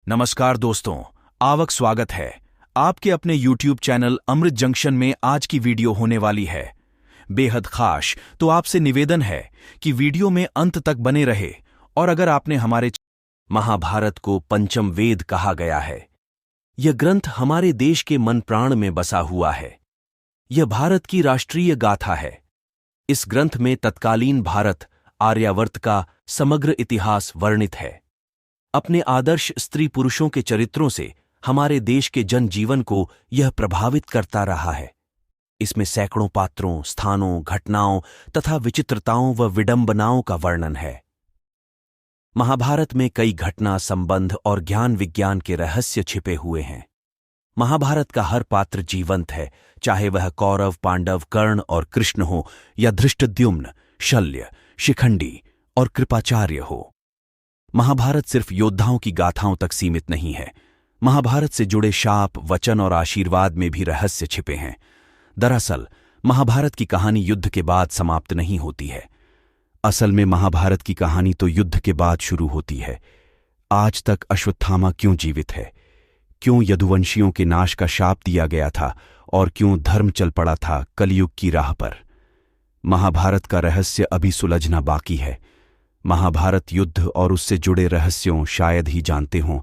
नमस्कार दोस्तों, आवक स्वागत है आपके अपने YouTube चैनल अमृत जंक्शन में। आज की वीडियो होने वाली है बेहद खास, तो आपसे निवेदन है कि वीडियो में अंत तक बने रहे। और अगर आपने हमारे महाभारत को पंचम वेद कहा गया है। यह ग्रंथ हमारे देश के मन प्राण में बसा हुआ है। यह भारत की राष्ट्रीय गाथा है। इस ग्रंथ में तत्कालीन भारत आर्यावर्त का समग्र इतिहास वर्णित है। अपने आदर्श स्त्री पुरुषों के चरित्रों से हमारे देश के जनजीवन को यह प्रभावित करता रहा है। इसमें सैकड़ों पात्रों, स्थानों, घटनाओं तथा विचित्रताओं व विडंबनाओं का वर्णन है। महाभारत में कई घटना, संबंध और ज्ञान विज्ञान के रहस्य छिपे हुए हैं। महाभारत का हर पात्र जीवंत है, चाहे वह कौरव, पांडव, कर्ण और कृष्ण हो या धृष्टद्युम्न, शल्य, शिखंडी और कृपाचार्य हो। महाभारत सिर्फ योद्धाओं की गाथाओं तक सीमित नहीं है। महाभारत से जुड़े शाप, वचन और आशीर्वाद में भी रहस्य छिपे हैं। दरअसल महाभारत की कहानी युद्ध के बाद समाप्त नहीं होती है। असल में महाभारत की कहानी तो युद्ध के बाद शुरू होती है। आज तक अश्वत्थामा क्यों जीवित है, क्यों यदुवंशियों के नाश का शाप दिया गया था और क्यों धर्म चल पड़ा था कलयुग की राह पर। महाभारत का रहस्य अभी सुलझना बाकी है। महाभारत युद्ध और उससे जुड़े रहस्यों शायद ही जानते हों।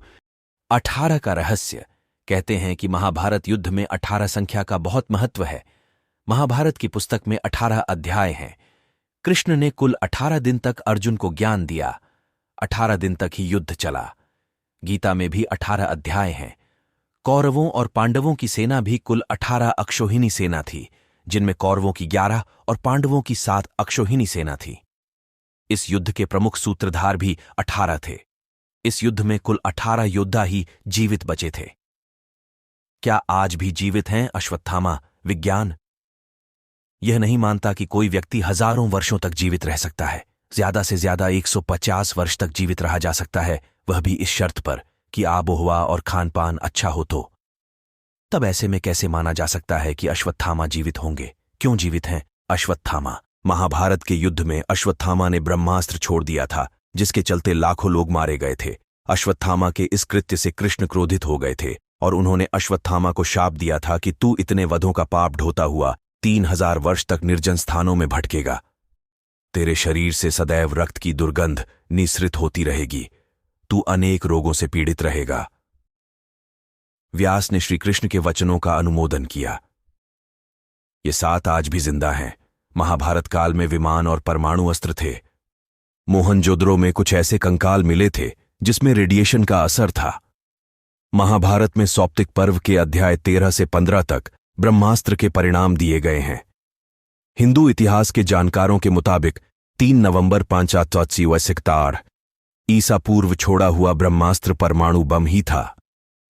18 का रहस्य। कहते हैं कि महाभारत युद्ध में 18 संख्या का बहुत महत्व है। महाभारत की पुस्तक में 18 अध्याय हैं। कृष्ण ने कुल 18 दिन तक अर्जुन को ज्ञान दिया। 18 दिन तक ही युद्ध चला। गीता में भी 18 अध्याय हैं। कौरवों और पांडवों की सेना भी कुल 18 अक्षौहिणी सेना थी, जिनमें कौरवों की 11 और पांडवों की 7 अक्षौहिणी सेना थी। इस युद्ध के प्रमुख सूत्रधार भी 18 थे। इस युद्ध में कुल 18 योद्धा ही जीवित बचे थे। क्या आज भी जीवित हैं अश्वत्थामा? विज्ञान यह नहीं मानता कि कोई व्यक्ति हजारों वर्षों तक जीवित रह सकता है। ज्यादा से ज्यादा 150 वर्ष तक जीवित रहा जा सकता है, वह भी इस शर्त पर कि आबोहवा और खान पान अच्छा हो तो। तब ऐसे में कैसे माना जा सकता है कि अश्वत्थामा जीवित होंगे? क्यों जीवित हैं अश्वत्थामा? महाभारत के युद्ध में अश्वत्थामा ने ब्रह्मास्त्र छोड़ दिया था, जिसके चलते लाखों लोग मारे गए थे। अश्वत्थामा के इस कृत्य से कृष्ण क्रोधित हो गए थे और उन्होंने अश्वत्थामा को शाप दिया था कि तू इतने वधों का पाप ढोता हुआ 3000 वर्ष तक निर्जन स्थानों में भटकेगा। तेरे शरीर से सदैव रक्त की दुर्गंध निःसृत होती रहेगी। तू अनेक रोगों से पीड़ित रहेगा। व्यास ने श्री कृष्ण के वचनों का अनुमोदन किया। ये 7 आज भी जिंदा हैं। महाभारत काल में विमान और परमाणु अस्त्र थे। मोहनजोदड़ो में कुछ ऐसे कंकाल मिले थे जिसमें रेडिएशन का असर था। महाभारत में सौप्तिक पर्व के अध्याय 13 से 15 तक ब्रह्मास्त्र के परिणाम दिए गए हैं। हिंदू इतिहास के जानकारों के मुताबिक 3 नवंबर 546 ईसा पूर्व छोड़ा हुआ ब्रह्मास्त्र परमाणु बम ही था।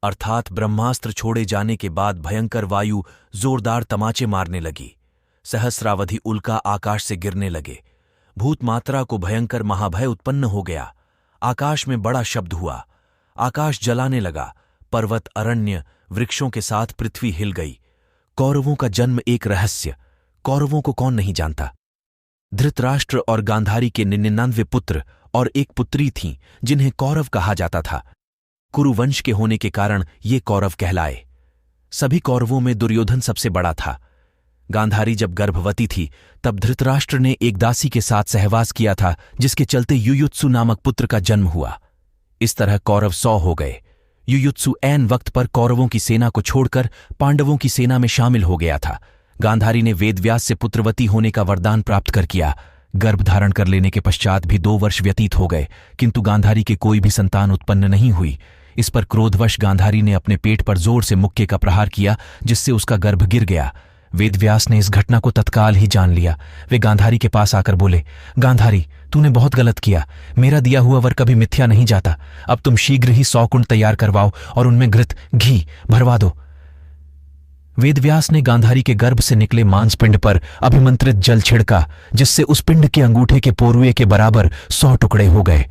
अर्थात ब्रह्मास्त्र छोड़े जाने के बाद भयंकर वायु जोरदार तमाचे मारने लगी। सहस्रावधि उल्का आकाश से गिरने लगे। भूत मात्रा को भयंकर महाभय उत्पन्न हो गया। आकाश में बड़ा शब्द हुआ। आकाश जलाने लगा। पर्वत, अरण्य, वृक्षों के साथ पृथ्वी हिल गई। कौरवों का जन्म एक रहस्य। कौरवों को कौन नहीं जानता? धृतराष्ट्र और गांधारी के 99 पुत्र और एक पुत्री थीं, जिन्हें कौरव कहा जाता था। कुरुवंश के होने के कारण ये कौरव कहलाए। सभी कौरवों में दुर्योधन सबसे बड़ा था। गांधारी जब गर्भवती थी तब धृतराष्ट्र ने एक दासी के साथ सहवास किया था, जिसके चलते युयुत्सु नामक पुत्र का जन्म हुआ। इस तरह कौरव 100 हो गए। युयुत्सु ऐन वक्त पर कौरवों की सेना को छोड़कर पांडवों की सेना में शामिल हो गया था। गांधारी ने वेदव्यास से पुत्रवती होने का वरदान प्राप्त कर किया। गर्भ धारण कर लेने के पश्चात भी 2 वर्ष व्यतीत हो गए, किंतु गांधारी के कोई भी संतान उत्पन्न नहीं हुई। इस पर क्रोधवश गांधारी ने अपने पेट पर जोर से मुक्के का प्रहार किया, जिससे उसका गर्भ गिर गया। वेदव्यास ने इस घटना को तत्काल ही जान लिया। वे गांधारी के पास आकर बोले, गांधारी, तूने बहुत गलत किया। मेरा दिया हुआ वर कभी मिथ्या नहीं जाता। अब तुम शीघ्र ही 100 कुंड तैयार करवाओ और उनमें घृत, घी भरवा दो। वेदव्यास ने गांधारी के गर्भ से निकले मांसपिंड पर अभिमंत्रित जल छिड़का, जिससे उस पिंड के अंगूठे के पोरुए के बराबर 100 टुकड़े हो गए।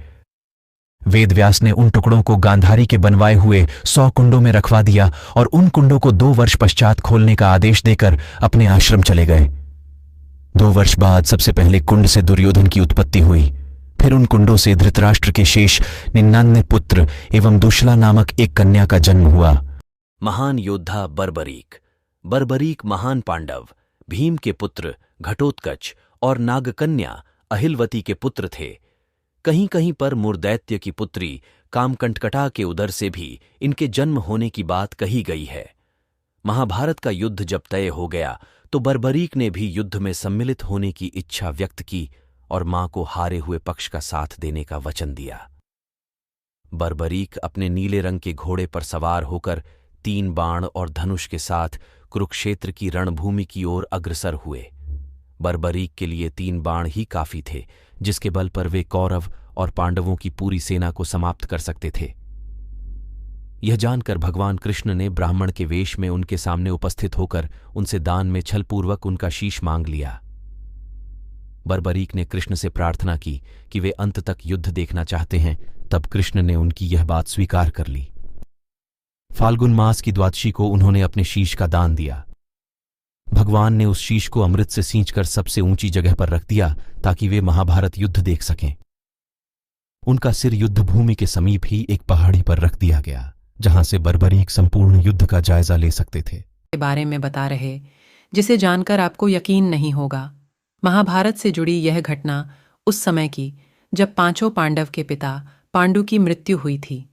वेदव्यास ने उन टुकड़ों को गांधारी के बनवाए हुए 100 कुंडों में रखवा दिया और उन कुंडों को 2 वर्ष पश्चात खोलने का आदेश देकर अपने आश्रम चले गए। 2 वर्ष बाद सबसे पहले कुंड से दुर्योधन की उत्पत्ति हुई। फिर उन कुंडों से धृतराष्ट्र के शेष 99 पुत्र एवं दुशला नामक एक कन्या का जन्म हुआ। महान योद्धा बर्बरीक। बर्बरीक महान पांडव भीम के पुत्र घटोत्कच और नागकन्या अहिलवती के पुत्र थे। कहीं कहीं पर मुरदैत्य की पुत्री कामकंटकटा के उदर से भी इनके जन्म होने की बात कही गई है। महाभारत का युद्ध जब तय हो गया तो बर्बरीक ने भी युद्ध में सम्मिलित होने की इच्छा व्यक्त की और मां को हारे हुए पक्ष का साथ देने का वचन दिया। बर्बरीक अपने नीले रंग के घोड़े पर सवार होकर 3 बाण और धनुष के साथ कुरुक्षेत्र की रणभूमि की ओर अग्रसर हुए। बर्बरीक के लिए 3 बाण ही काफी थे, जिसके बल पर वे कौरव और पांडवों की पूरी सेना को समाप्त कर सकते थे। यह जानकर भगवान कृष्ण ने ब्राह्मण के वेश में उनके सामने उपस्थित होकर उनसे दान में छलपूर्वक उनका शीश मांग लिया। बर्बरीक ने कृष्ण से प्रार्थना की कि वे अंत तक युद्ध देखना चाहते हैं। तब कृष्ण ने उनकी यह बात स्वीकार कर ली। फाल्गुन मास की द्वादशी को उन्होंने अपने शीश का दान दिया। भगवान ने उस शीश को अमृत से सींचकर सबसे ऊंची जगह पर रख दिया ताकि वे महाभारत युद्ध देख सकें। उनका सिर युद्ध भूमि के समीप ही एक पहाड़ी पर रख दिया गया, जहां से बर्बरीक संपूर्ण युद्ध का जायजा ले सकते थे। के बारे में बता रहे, जिसे जानकर आपको यकीन नहीं होगा। महाभारत से जुड़ी यह घटना उस समय की जब 5 पांडव के पिता पांडु की मृत्यु हुई थी।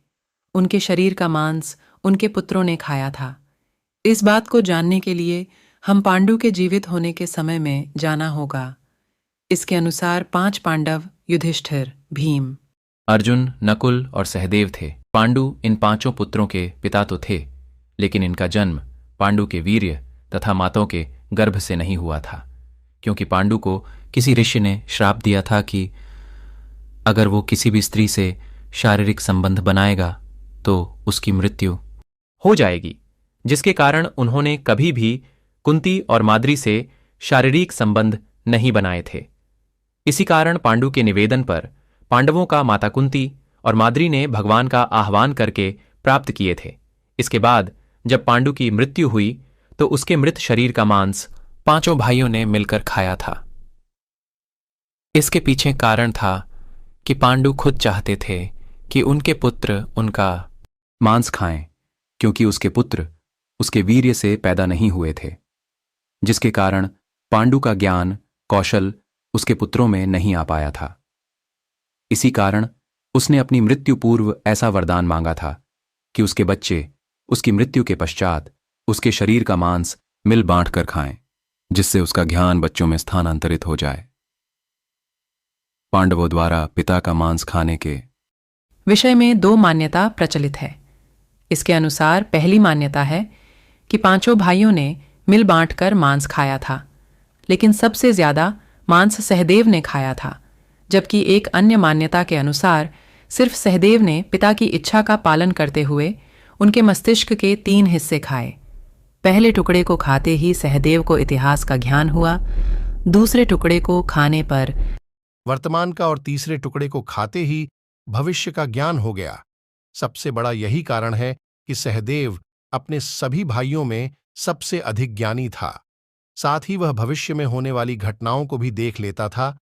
उनके शरीर का मांस उनके पुत्रों ने खाया था। इस बात को जानने के लिए हम पांडु के जीवित होने के समय में जाना होगा। इसके अनुसार 5 पांडव युधिष्ठिर, भीम, अर्जुन, नकुल और सहदेव थे। पांडु इन 5 पुत्रों के पिता तो थे, लेकिन इनका जन्म पांडु के वीर्य तथा माताओं के गर्भ से नहीं हुआ था, क्योंकि पांडु को किसी ऋषि ने श्राप दिया था कि अगर वो किसी भी स्त्री से शारीरिक संबंध बनाएगा तो उसकी मृत्यु हो जाएगी, जिसके कारण उन्होंने कभी भी कुंती और माद्री से शारीरिक संबंध नहीं बनाए थे। इसी कारण पांडु के निवेदन पर पांडवों का माता कुंती और माद्री ने भगवान का आह्वान करके प्राप्त किए थे। इसके बाद जब पांडु की मृत्यु हुई तो उसके मृत शरीर का मांस 5 भाइयों ने मिलकर खाया था। इसके पीछे कारण था कि पांडु खुद चाहते थे कि उनके पुत्र उनका मांस खाएं, क्योंकि उसके पुत्र उसके वीर्य से पैदा नहीं हुए थे, जिसके कारण पांडु का ज्ञान कौशल उसके पुत्रों में नहीं आ पाया था। इसी कारण उसने अपनी मृत्यु पूर्व ऐसा वरदान मांगा था कि उसके बच्चे उसकी मृत्यु के पश्चात उसके शरीर का मांस मिल बांट कर खाएं, जिससे उसका ज्ञान बच्चों में स्थानांतरित हो जाए। पांडवों द्वारा पिता का मांस खाने के विषय में 2 मान्यता प्रचलित है। इसके अनुसार पहली मान्यता है कि 5 भाइयों ने मिल बांटकर मांस खाया था, लेकिन सबसे ज्यादा मांस सहदेव ने खाया था, जबकि एक अन्य मान्यता के अनुसार सिर्फ सहदेव ने पिता की इच्छा का पालन करते हुए उनके मस्तिष्क के 3 हिस्से खाए। पहले टुकड़े को खाते ही सहदेव को इतिहास का ज्ञान हुआ, दूसरे टुकड़े को खाने पर वर्तमान का और तीसरे टुकड़े को खाते ही भविष्य का ज्ञान हो गया। सबसे बड़ा यही कारण है कि सहदेव अपने सभी भाइयों में सबसे अधिक ज्ञानी था। साथ ही वह भविष्य में होने वाली घटनाओं को भी देख लेता था